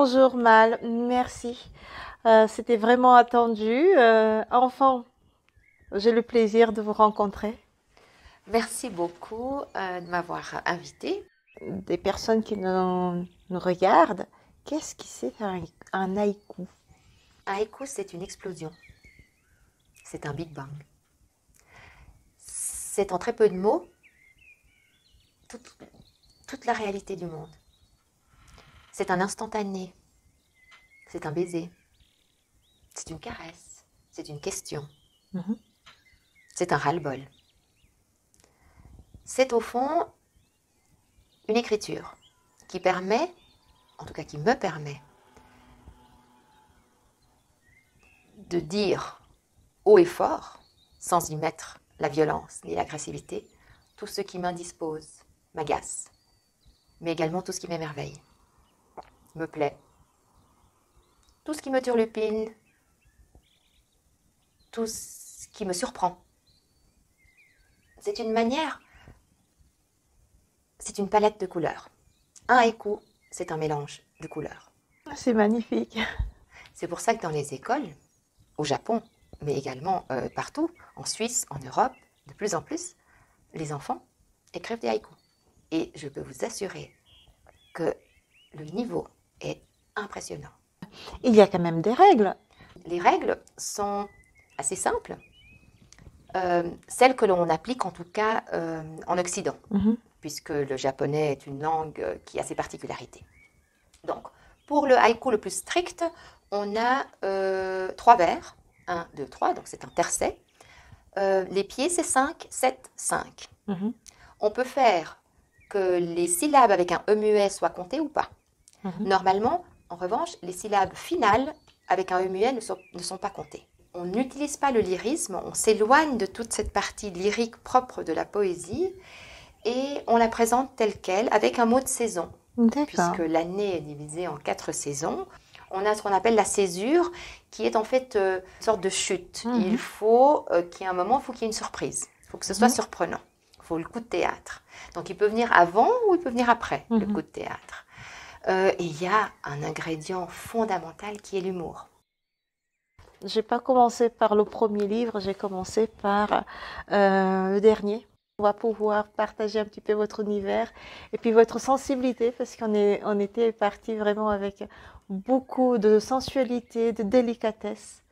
Bonjour Mal, merci. C'était vraiment attendu. Enfin, j'ai le plaisir de vous rencontrer. Merci beaucoup de m'avoir invitée. Des personnes qui nous regardent, qu'est-ce que c'est un haïku? Un haïku, c'est une explosion. C'est un Big Bang. C'est en très peu de mots toute, toute la réalité du monde. C'est un instantané. C'est un baiser. C'est une caresse. C'est une question. Mhm. C'est un ras-le-bol. C'est au fond une écriture qui permet, en tout cas qui me permet, de dire haut et fort, sans y mettre la violence ni l'agressivité, tout ce qui m'indispose, m'agace, mais également tout ce qui m'émerveille, me plaît, tout ce qui me turlupine, tout ce qui me surprend. C'est une manière, c'est une palette de couleurs. Un haïku, c'est un mélange de couleurs. C'est magnifique. C'est pour ça que dans les écoles, au Japon, mais également partout, en Suisse, en Europe, de plus en plus, les enfants écrivent des haïkus. Et je peux vous assurer que le niveau est impressionnant. Il y a quand même des règles. Les règles sont assez simples, celles que l'on applique en tout cas en Occident, Mhm. puisque le japonais est une langue qui a ses particularités. Donc, pour le haïku le plus strict, on a trois vers, 1, 2, 3, donc c'est un tercet. Les pieds, c'est 5, 7, 5. Mhm. On peut faire que les syllabes avec un E muet soient comptées ou pas. Mhm. Normalement, en revanche, les syllabes finales avec un E muet ne sont pas comptées. On n'utilise pas le lyrisme, on s'éloigne de toute cette partie lyrique propre de la poésie et on la présente telle qu'elle avec un mot de saison. Puisque D'accord. l'année est divisée en 4 saisons, on a ce qu'on appelle la césure, qui est en fait une sorte de chute. Il Mhm. faut qu'il y ait un moment, il faut qu'il y ait une surprise. Il faut que ce soit Mhm. surprenant. Il faut le coup de théâtre. Donc il peut venir avant ou il peut venir après le Mhm. coup de théâtre. Et il y a un ingrédient fondamental qui est l'humour. J'ai pas commencé par le premier livre, j'ai commencé par le dernier. On va pouvoir partager un petit peu votre univers et puis votre sensibilité parce on était parti vraiment avec beaucoup de sensualité, de délicatesse,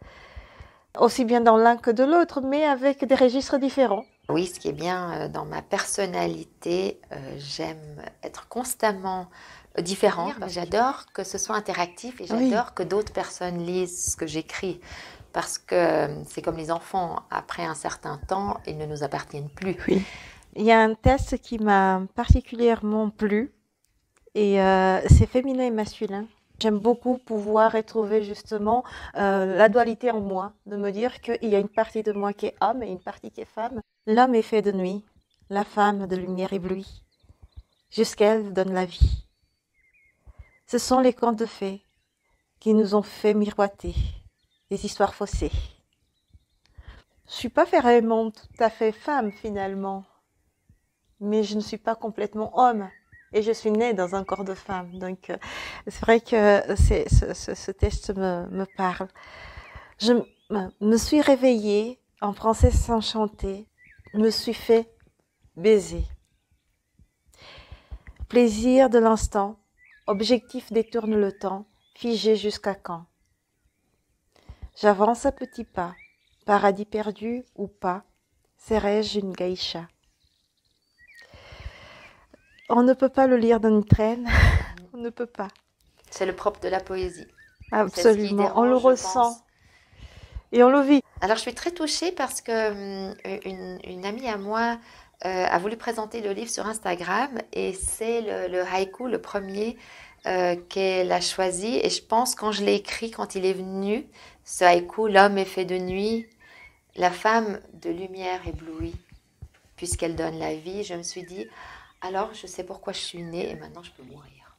aussi bien dans l'un que de l'autre, mais avec des registres différents. Oui, ce qui est bien dans ma personnalité, j'aime être constamment différente. J'adore que ce soit interactif et Oui, j'adore que d'autres personnes lisent ce que j'écris. Parce que c'est comme les enfants, après un certain temps, ils ne nous appartiennent plus. oui. Il y a un test qui m'a particulièrement plu et c'est féminin et masculin. J'aime beaucoup pouvoir retrouver justement la dualité en moi, de me dire qu'il y a une partie de moi qui est homme et une partie qui est femme. L'homme est fait de nuit, la femme de lumière éblouie, jusqu'elle donne la vie. Ce sont les contes de fées qui nous ont fait miroiter des histoires faussées. Je suis pas vraiment tout à fait femme finalement, mais je ne suis pas complètement homme. Et je suis née dans un corps de femme. Donc, c'est vrai que ce test me parle. Je me suis réveillée en princesse enchantée, me suis fait baiser. Plaisir de l'instant, objectif détourne le temps, figé jusqu'à quand. J'avance à petits pas, paradis perdu ou pas, serais-je une geisha? On ne peut pas le lire dans une traîne, on ne peut pas. C'est le propre de la poésie. C'est ce qui Absolument, on le dérange, je ressent pense. et on le vit. Alors je suis très touchée parce que une amie à moi a voulu présenter le livre sur Instagram et c'est le haïku, le premier qu'elle a choisi. Et je pense quand je l'ai écrit, quand il est venu, ce haïku, l'homme est fait de nuit, la femme de lumière éblouie, puisqu'elle donne la vie, je me suis dit, alors je sais pourquoi je suis née et maintenant je peux mourir.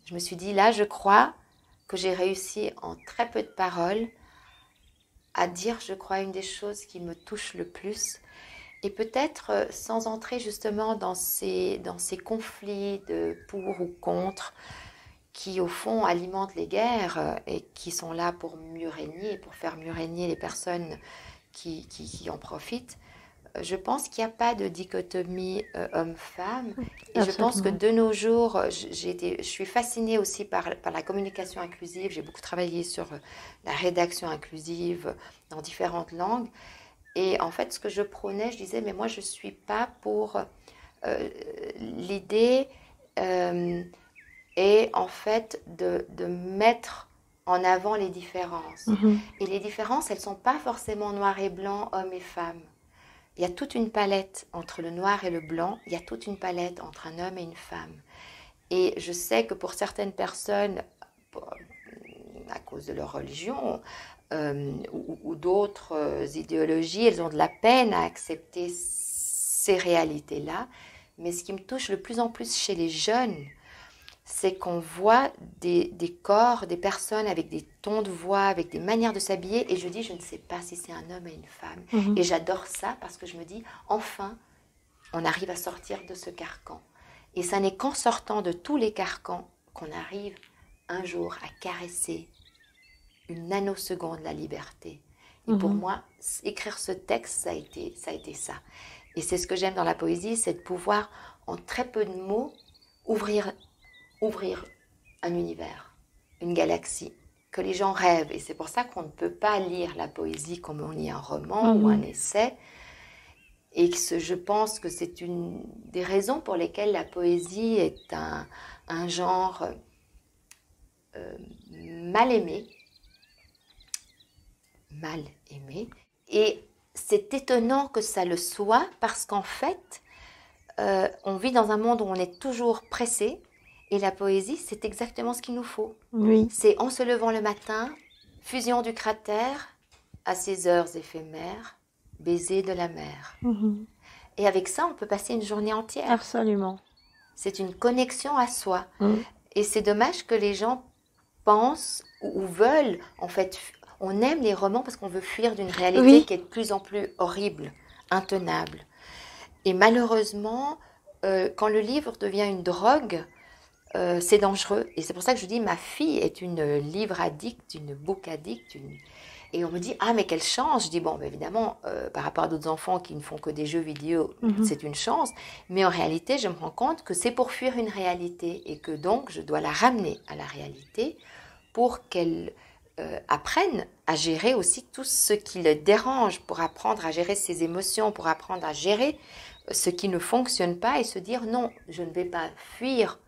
Je me suis dit, là je crois que j'ai réussi en très peu de paroles à dire, je crois, une des choses qui me touche le plus. Et peut-être sans entrer justement dans ces conflits de pour ou contre qui au fond alimentent les guerres et qui sont là pour mieux régner, pour faire mieux régner les personnes qui en profitent. Je pense qu'il n'y a pas de dichotomie homme-femme. Et je pense que Absolument. de nos jours, je suis fascinée aussi par la communication inclusive. J'ai beaucoup travaillé sur la rédaction inclusive dans différentes langues. Et en fait, ce que je prônais, je disais, mais moi, je ne suis pas pour l'idée est en fait de mettre en avant les différences. Mhm. Et les différences, elles ne sont pas forcément noir et blanc, hommes et femmes. Il y a toute une palette entre le noir et le blanc, il y a toute une palette entre un homme et une femme. Et je sais que pour certaines personnes, à cause de leur religion ou d'autres idéologies, elles ont de la peine à accepter ces réalités-là. Mais ce qui me touche le plus en plus chez les jeunes, c'est qu'on voit des corps, des personnes avec des tons de voix, avec des manières de s'habiller, et je dis, je ne sais pas si c'est un homme et une femme. Mhm. Et j'adore ça parce que je me dis, enfin, on arrive à sortir de ce carcan. Et ça n'est qu'en sortant de tous les carcans qu'on arrive un jour à caresser une nanoseconde la liberté. Et pour Mhm. moi, écrire ce texte, ça a été ça. Et c'est ce que j'aime dans la poésie, c'est de pouvoir, en très peu de mots, ouvrir un univers, une galaxie, que les gens rêvent. Et c'est pour ça qu'on ne peut pas lire la poésie comme on lit un roman ou un Mhm. essai. Et que je pense que c'est une des raisons pour lesquelles la poésie est un genre mal aimé, mal aimé. Et c'est étonnant que ça le soit parce qu'en fait, on vit dans un monde où on est toujours pressé. Et la poésie, c'est exactement ce qu'il nous faut. Oui. C'est en se levant le matin, fusion du cratère, à ses heures éphémères, baiser de la mer. Mhm. Et avec ça, on peut passer une journée entière. Absolument. C'est une connexion à soi. Mhm. Et c'est dommage que les gens pensent ou veulent, en fait, on aime les romans parce qu'on veut fuir d'une réalité Oui. qui est de plus en plus horrible, intenable. Et malheureusement, quand le livre devient une drogue, c'est dangereux. Et c'est pour ça que je dis, ma fille est une livre addict, une book addict. Et on me dit, ah mais quelle chance. Je dis, bon, évidemment, par rapport à d'autres enfants qui ne font que des jeux vidéo, Mhm. c'est une chance. Mais en réalité, je me rends compte que c'est pour fuir une réalité et que donc je dois la ramener à la réalité pour qu'elle apprenne à gérer aussi tout ce qui le dérange, pour apprendre à gérer ses émotions, pour apprendre à gérer ce qui ne fonctionne pas et se dire, non, je ne vais pas fuir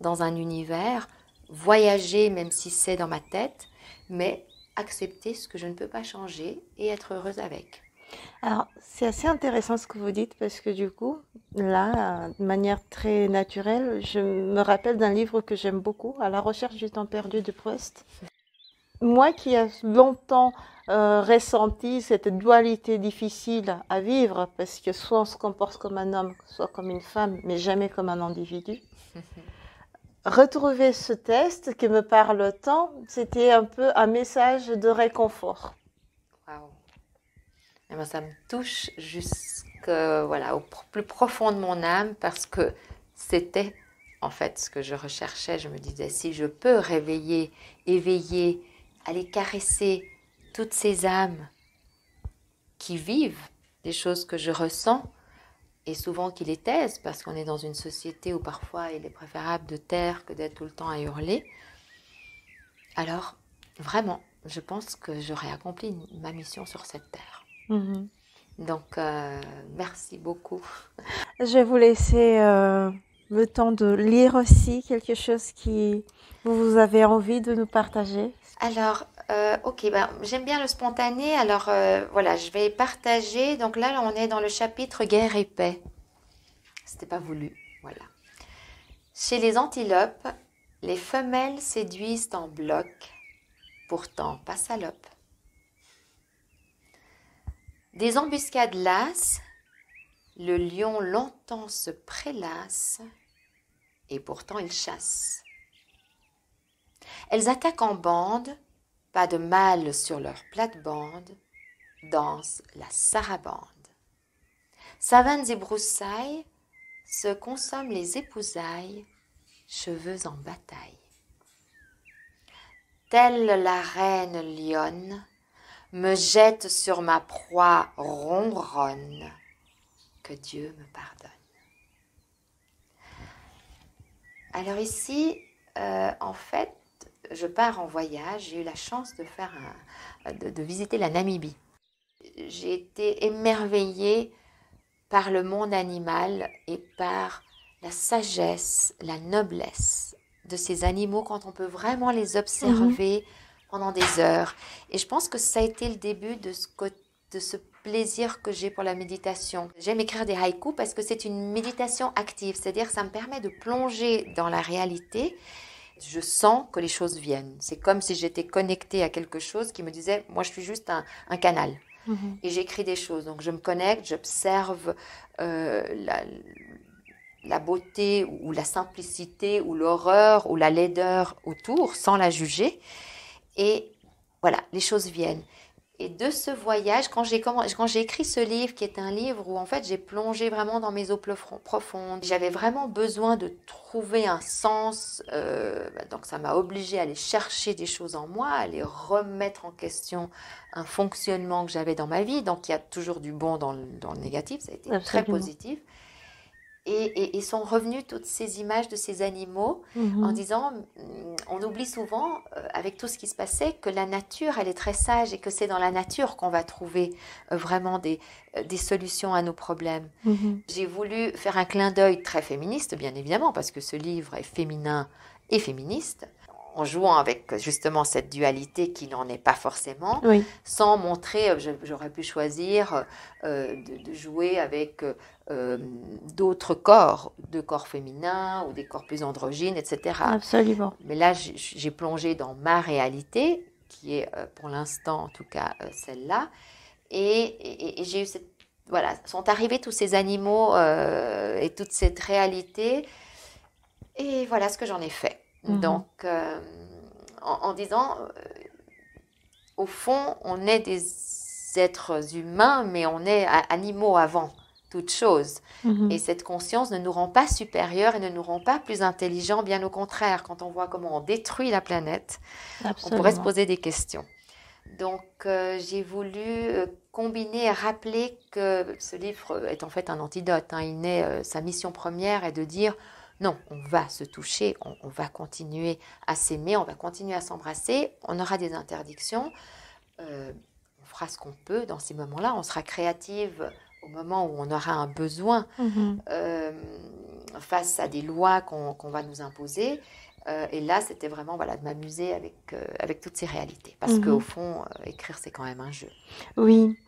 dans un univers, voyager même si c'est dans ma tête, mais accepter ce que je ne peux pas changer et être heureuse avec. Alors, c'est assez intéressant ce que vous dites parce que du coup, là, de manière très naturelle, je me rappelle d'un livre que j'aime beaucoup, À la recherche du temps perdu de Proust. Moi qui ai longtemps ressenti cette dualité difficile à vivre, parce que soit on se comporte comme un homme, soit comme une femme, mais jamais comme un individu, retrouver ce texte qui me parle tant, c'était un peu un message de réconfort. Waouh. Et moi, ça me touche voilà, au plus profond de mon âme parce que c'était en fait ce que je recherchais. Je me disais, si je peux réveiller, éveiller, aller caresser toutes ces âmes qui vivent des choses que je ressens et souvent qui les taisent parce qu'on est dans une société où parfois il est préférable de taire que d'être tout le temps à hurler. Alors, vraiment, je pense que j'aurais accompli ma mission sur cette terre. Mhm. Donc, merci beaucoup. Je vais vous laisser le temps de lire aussi quelque chose qui vous avez envie de nous partager. Alors, ok, ben, j'aime bien le spontané. Alors, voilà, je vais partager. Donc là, on est dans le chapitre Guerre et paix. C'était pas voulu, voilà. Chez les antilopes, les femelles séduisent en bloc, pourtant pas salopes. Des embuscades lasses, le lion longtemps se prélasse, et pourtant il chasse. Elles attaquent en bande, pas de mâle sur leur plate-bande, dansent la sarabande. Savanes et broussailles se consomment les épousailles, cheveux en bataille. telle la reine lionne, me jette sur ma proie ronronne, que Dieu me pardonne. Alors ici, en fait, je pars en voyage. J'ai eu la chance de visiter la Namibie. J'ai été émerveillée par le monde animal et par la sagesse, la noblesse de ces animaux quand on peut vraiment les observer pendant des heures. Et je pense que ça a été le début de ce plaisir que j'ai pour la méditation. J'aime écrire des haïkus parce que c'est une méditation active, c'est-à-dire que ça me permet de plonger dans la réalité. Je sens que les choses viennent. C'est comme si j'étais connectée à quelque chose qui me disait, moi je suis juste un canal. Et j'écris des choses. Donc je me connecte, j'observe la beauté ou la simplicité ou l'horreur ou la laideur autour sans la juger. Et voilà, les choses viennent. Et de ce voyage, quand j'ai écrit ce livre, qui est un livre où en fait j'ai plongé vraiment dans mes eaux profondes, j'avais vraiment besoin de trouver un sens, donc ça m'a obligée à aller chercher des choses en moi, à aller remettre en question un fonctionnement que j'avais dans ma vie. Donc il y a toujours du bon dans le négatif, ça a été très positif. Et sont revenues toutes ces images de ces animaux en disant, on oublie souvent, avec tout ce qui se passait, que la nature, elle est très sage et que c'est dans la nature qu'on va trouver vraiment des solutions à nos problèmes. J'ai voulu faire un clin d'œil très féministe, bien évidemment, parce que ce livre est féminin et féministe, en jouant avec justement cette dualité qui n'en est pas forcément, sans montrer, j'aurais pu choisir de jouer avec d'autres corps, de corps féminins ou des corps plus androgynes, etc. Absolument. Mais là, j'ai plongé dans ma réalité, qui est pour l'instant en tout cas celle-là, et j'ai eu voilà, sont arrivés tous ces animaux et toute cette réalité, et voilà ce que j'en ai fait. Donc, en disant, au fond, on est des êtres humains, mais on est animaux avant toute chose. Et cette conscience ne nous rend pas supérieurs et ne nous rend pas plus intelligents, bien au contraire. Quand on voit comment on détruit la planète, on pourrait se poser des questions. Donc, j'ai voulu combiner et rappeler que ce livre est en fait un antidote. Sa mission première est de dire non, on va se toucher, on va continuer à s'aimer, on va continuer à s'embrasser, on aura des interdictions, on fera ce qu'on peut dans ces moments-là, on sera créative au moment où on aura un besoin face à des lois qu'on va nous imposer. Et là, c'était vraiment de m'amuser avec toutes ces réalités. Parce qu'au fond, écrire, c'est quand même un jeu. Oui.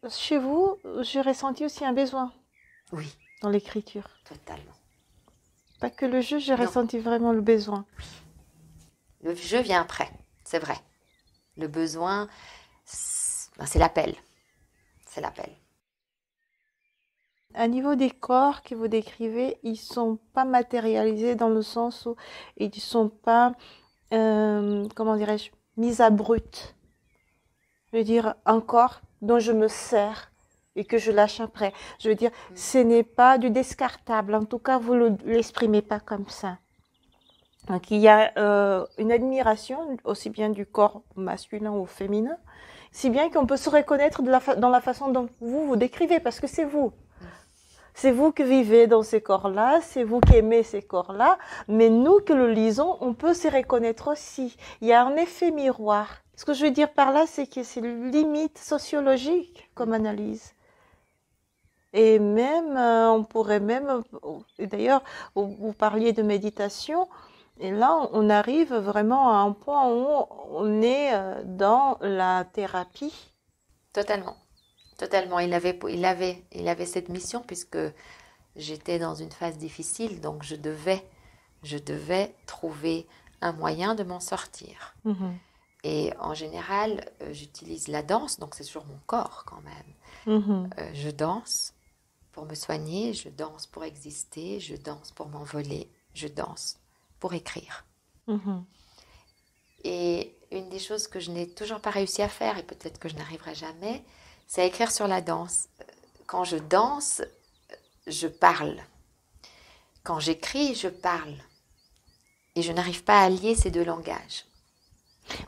Chez vous, j'ai ressenti aussi un besoin. Oui. Dans l'écriture. Totalement. Pas que le jeu, j'ai ressenti vraiment le besoin. Le jeu vient après, c'est vrai. Le besoin, c'est l'appel. C'est l'appel. À niveau des corps que vous décrivez, ils sont pas matérialisés dans le sens où ils sont pas, comment dirais-je, mis à brut. Je veux dire, un corps dont je me sers et que je lâche après. Je veux dire, ce n'est pas du descartable. En tout cas, vous ne l'exprimez pas comme ça. Donc, il y a une admiration aussi bien du corps masculin ou féminin, si bien qu'on peut se reconnaître dans la façon dont vous décrivez, parce que c'est vous. C'est vous qui vivez dans ces corps-là, c'est vous qui aimez ces corps-là, mais nous qui le lisons, on peut se reconnaître aussi. Il y a un effet miroir. Ce que je veux dire par là, c'est que c'est limite sociologique comme analyse. Et même, on pourrait même, d'ailleurs, vous parliez de méditation, et là, on arrive vraiment à un point où on est dans la thérapie. Totalement. Totalement. Il avait cette mission puisque j'étais dans une phase difficile, donc je devais trouver un moyen de m'en sortir. Et en général, j'utilise la danse, donc c'est sur mon corps quand même. Je danse pour me soigner, je danse pour exister, je danse pour m'envoler, je danse pour écrire. Et une des choses que je n'ai toujours pas réussi à faire, et peut-être que je n'arriverai jamais, c'est à écrire sur la danse. Quand je danse, je parle. Quand j'écris, je parle. et je n'arrive pas à lier ces deux langages.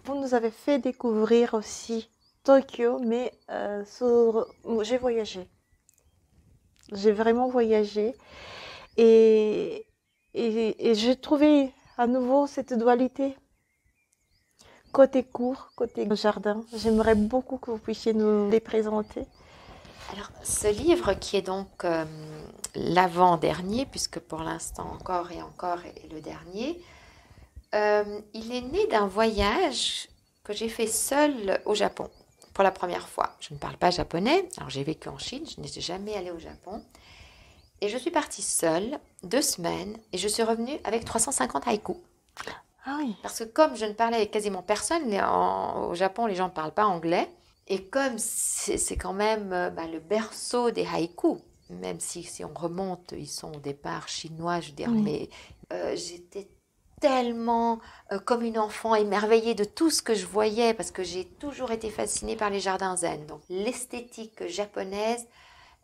Vous nous avez fait découvrir aussi Tokyo, mais j'ai voyagé. J'ai vraiment voyagé et, et j'ai trouvé à nouveau cette dualité. Côté cours, côté jardin. J'aimerais beaucoup que vous puissiez nous les présenter. Alors, ce livre qui est donc l'avant-dernier, puisque pour l'instant encore et encore est le dernier, il est né d'un voyage que j'ai fait seule au Japon pour la première fois. Je ne parle pas japonais, alors j'ai vécu en Chine, je n'étais jamais allée au Japon. Et je suis partie seule 2 semaines et je suis revenue avec 350 haïkus. Ah oui. Parce que comme je ne parlais avec quasiment personne, au Japon les gens ne parlent pas anglais, et comme c'est quand même le berceau des haïkus, même si on remonte, ils sont au départ chinois, je veux dire, mais j'étais tellement comme une enfant émerveillée de tout ce que je voyais, parce que j'ai toujours été fascinée par les jardins zen. Donc l'esthétique japonaise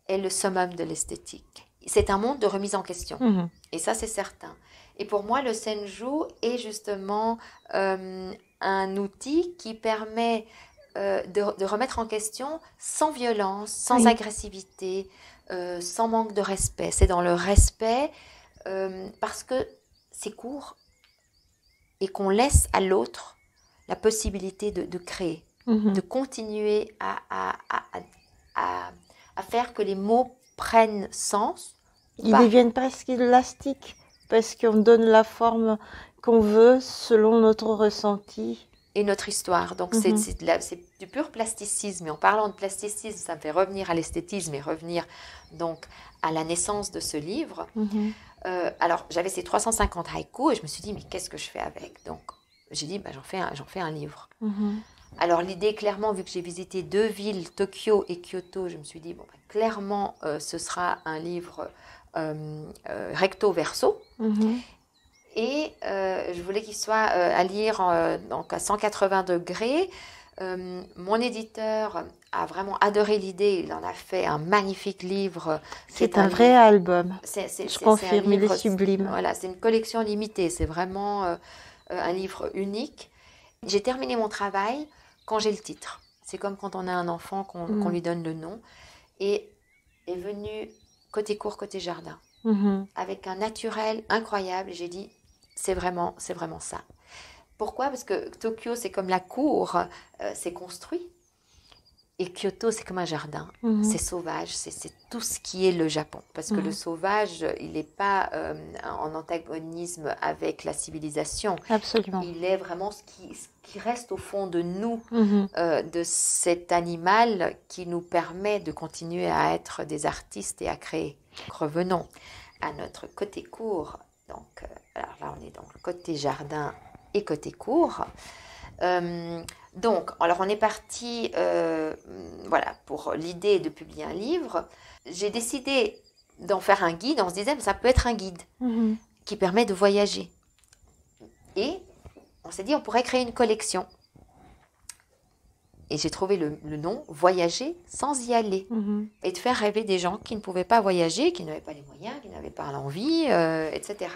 est le summum de l'esthétique. C'est un monde de remise en question, et ça c'est certain. Et pour moi, le senju est justement un outil qui permet de remettre en question sans violence, sans agressivité, sans manque de respect. C'est dans le respect parce que c'est court et qu'on laisse à l'autre la possibilité de créer, de continuer à faire que les mots prennent sens. Ils deviennent presque élastiques parce qu'on donne la forme qu'on veut selon notre ressenti. Et notre histoire. Donc, c'est du pur plasticisme. Et en parlant de plasticisme, ça me fait revenir à l'esthétisme et revenir donc à la naissance de ce livre. Alors, j'avais ces 350 haïkus et je me suis dit, mais qu'est-ce que je fais avec? Donc, j'ai dit, j'en fais un livre. Alors, l'idée, clairement, vu que j'ai visité 2 villes, Tokyo et Kyoto, je me suis dit, clairement, ce sera un livre recto verso. Et je voulais qu'il soit à lire donc à 180 degrés. Mon éditeur a vraiment adoré l'idée. Il en a fait un magnifique livre. C'est un vrai album. Je confirme, il est sublime. Voilà, c'est une collection limitée. C'est vraiment un livre unique. J'ai terminé mon travail quand j'ai le titre. C'est comme quand on a un enfant qu'on lui donne le nom. Et est venu côté cours, côté jardin. Avec un naturel incroyable. J'ai dit, c'est vraiment ça. Pourquoi? Parce que Tokyo, c'est comme la cour, c'est construit. Et Kyoto, c'est comme un jardin. C'est sauvage, c'est tout ce qui est le Japon. Parce que le sauvage, il n'est pas en antagonisme avec la civilisation. Absolument. Il est vraiment ce qui reste au fond de nous, de cet animal qui nous permet de continuer à être des artistes et à créer. Donc, revenons à notre côté cour. Donc, alors là, on est dans le côté jardin et côté cour. Donc, alors on est parti, voilà, pour l'idée de publier un livre. J'ai décidé d'en faire un guide. On se disait, ça peut être un guide qui permet de voyager. Et on s'est dit, on pourrait créer une collection. Et j'ai trouvé le nom « Voyager sans y aller » et de faire rêver des gens qui ne pouvaient pas voyager, qui n'avaient pas les moyens, qui n'avaient pas l'envie, etc.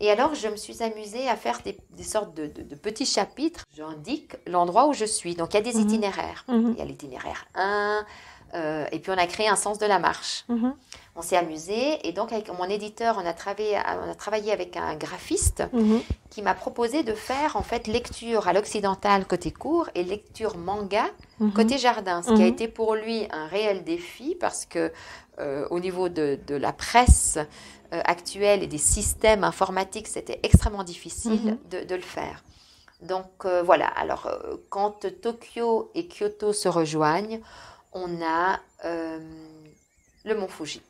Et alors, je me suis amusée à faire des sortes de petits chapitres. J'indique l'endroit où je suis. Donc, il y a des itinéraires. Il y a l'itinéraire 1, et puis on a créé un sens de la marche. On s'est amusé. Et donc, avec mon éditeur, on a travaillé avec un graphiste qui m'a proposé de faire, en fait, lecture à l'occidental côté cours et lecture manga côté jardin. Ce qui a été pour lui un réel défi parce que, au niveau de la presse actuelle et des systèmes informatiques, c'était extrêmement difficile de le faire. Donc, voilà. Alors, quand Tokyo et Kyoto se rejoignent, on a le mont Fuji,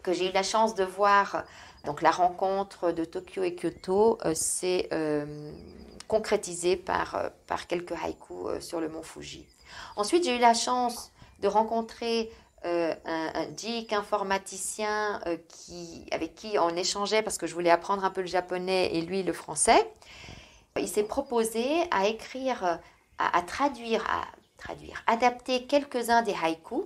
que j'ai eu la chance de voir. Donc, la rencontre de Tokyo et Kyoto s'est concrétisée par quelques haïkus sur le mont Fuji. Ensuite, j'ai eu la chance de rencontrer un geek informaticien avec qui on échangeait parce que je voulais apprendre un peu le japonais et lui le français. Il s'est proposé à écrire, à traduire, adapter quelques-uns des haïkus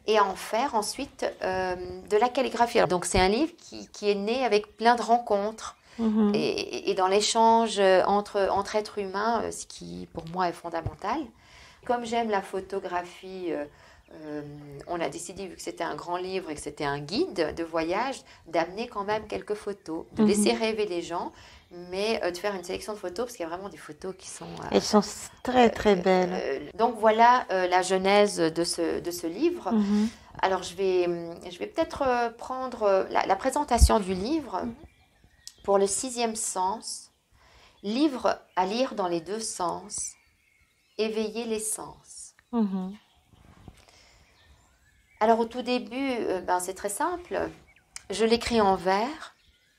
et à en faire ensuite de la calligraphie. Donc c'est un livre qui est né avec plein de rencontres Mhm. et dans l'échange entre êtres humains, ce qui pour moi est fondamental. Comme j'aime la photographie, on a décidé, vu que c'était un grand livre et que c'était un guide de voyage, d'amener quand même quelques photos, de laisser Mhm. rêver les gens, mais de faire une sélection de photos, parce qu'il y a vraiment des photos qui sont... Elles sont très très belles. donc voilà la genèse de ce livre. Mhm. Alors je vais peut-être prendre la présentation du livre pour le sixième sens. Livre à lire dans les deux sens, éveiller les sens. Mhm. Alors au tout début, c'est très simple. Je l'écris en vers,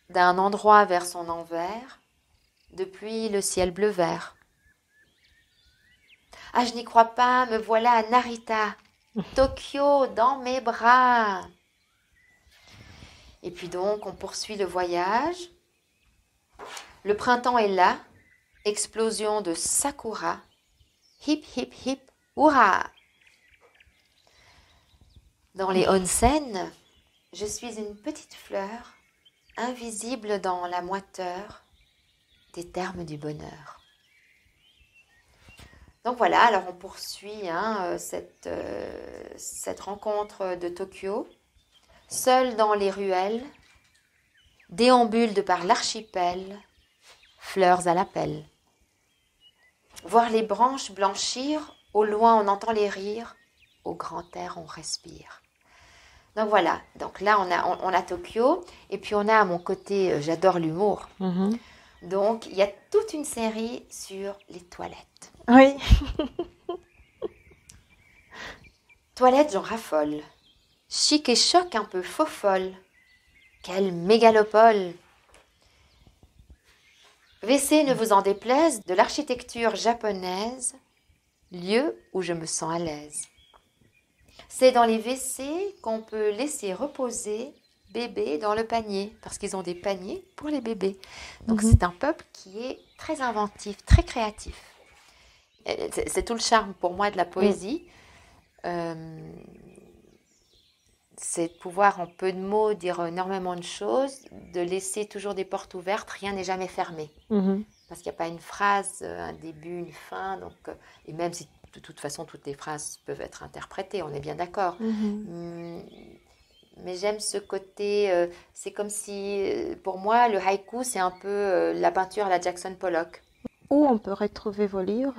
d'un endroit vers son envers, depuis le ciel bleu-vert. Ah, je n'y crois pas, me voilà à Narita, Tokyo dans mes bras. Et puis donc, on poursuit le voyage. Le printemps est là, explosion de sakura. Hip, hip, hip, hurrah! Dans les onsen, je suis une petite fleur, invisible dans la moiteur des termes du bonheur. Donc voilà, alors on poursuit cette rencontre de Tokyo, seul dans les ruelles, déambule de par l'archipel, fleurs à l'appel. Voir les branches blanchir, au loin on entend les rires, au grand air on respire. Donc voilà, donc là on a Tokyo, et puis on a à mon côté, j'adore l'humour, Mhm. donc il y a toute une série sur les toilettes. Oui. Toilettes, j'en raffole. Chic et choc, un peu faux folle. Quelle mégalopole! WC, ne vous en déplaise, de l'architecture japonaise, lieu où je me sens à l'aise. C'est dans les WC qu'on peut laisser reposer bébé dans le panier, parce qu'ils ont des paniers pour les bébés. Donc c'est un peuple qui est très inventif, très créatif. C'est tout le charme pour moi de la poésie. C'est de pouvoir en peu de mots dire énormément de choses, de laisser toujours des portes ouvertes, rien n'est jamais fermé. Mhm. Parce qu'il n'y a pas une phrase, un début, une fin, donc, et même si de toute façon toutes les phrases peuvent être interprétées, on est bien d'accord. Mais j'aime ce côté, c'est comme si, pour moi, le haïku, c'est un peu la peinture à la Jackson Pollock. Où on peut retrouver vos livres?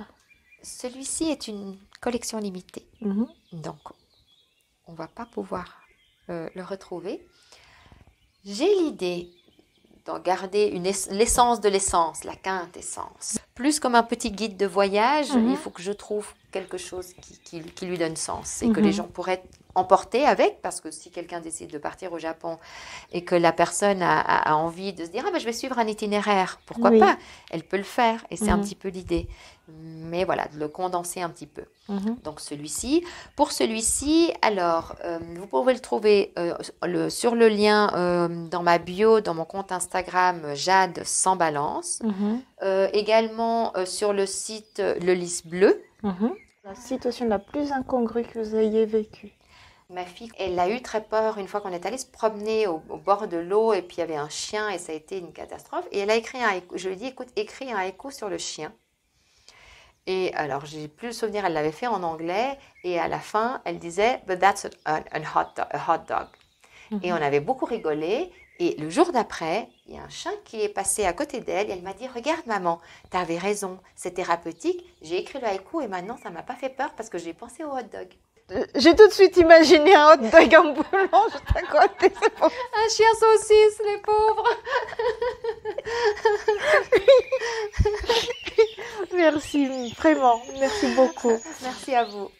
Celui-ci est une collection limitée, Mhm. donc on ne va pas pouvoir le retrouver. J'ai l'idée d'en garder l'essence de l'essence, la quintessence. Plus comme un petit guide de voyage, il faut que je trouve quelque chose qui lui donne sens et que les gens pourraient emporter avec, parce que si quelqu'un décide de partir au Japon et que la personne a envie de se dire « Ah ben je vais suivre un itinéraire », pourquoi Oui. pas? Elle peut le faire et c'est un petit peu l'idée. Mais voilà, de le condenser un petit peu. Donc celui-ci. Pour celui-ci, alors, vous pouvez le trouver sur le lien dans ma bio, dans mon compte Instagram Jade sans balance. Également sur le site Le Lys Bleu. La situation la plus incongrue que vous ayez vécue? Ma fille, elle a eu très peur une fois qu'on est allé se promener au bord de l'eau et puis il y avait un chien et ça a été une catastrophe. Et elle a écrit un haïku. Je lui ai dit, écoute, écris un haïku sur le chien. Et alors, j'ai plus le souvenir, elle l'avait fait en anglais et à la fin, elle disait, but that's a hot dog. Et on avait beaucoup rigolé. Et le jour d'après, il y a un chien qui est passé à côté d'elle et elle m'a dit, regarde maman, t'avais raison, c'est thérapeutique. J'ai écrit le haïku et maintenant, ça m'a pas fait peur parce que j'ai pensé au hot dog. J'ai tout de suite imaginé un hot dog ambulant juste à côté. C'est pour... Un chien saucisse, les pauvres. Merci, vraiment. Merci beaucoup. Merci à vous.